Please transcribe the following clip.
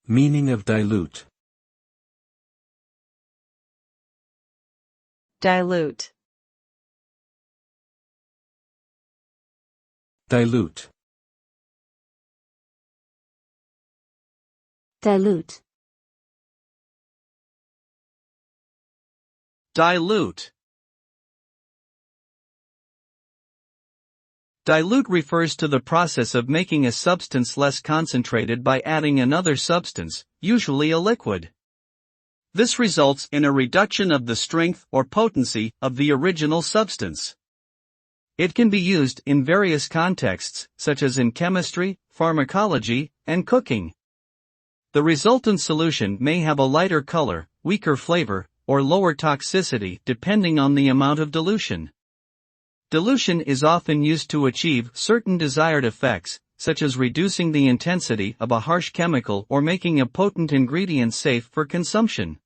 Meaning of dilute. Dilute. Dilute. Dilute. Dilute. Dilute refers to the process of making a substance less concentrated by adding another substance, usually a liquid. This results in a reduction of the strength or potency of the original substance. It can be used in various contexts, such as in chemistry, pharmacology, and cooking. The resultant solution may have a lighter color, weaker flavor, or lower toxicity depending on the amount of dilution. Dilution is often used to achieve certain desired effects, such as reducing the intensity of a harsh chemical or making a potent ingredient safe for consumption.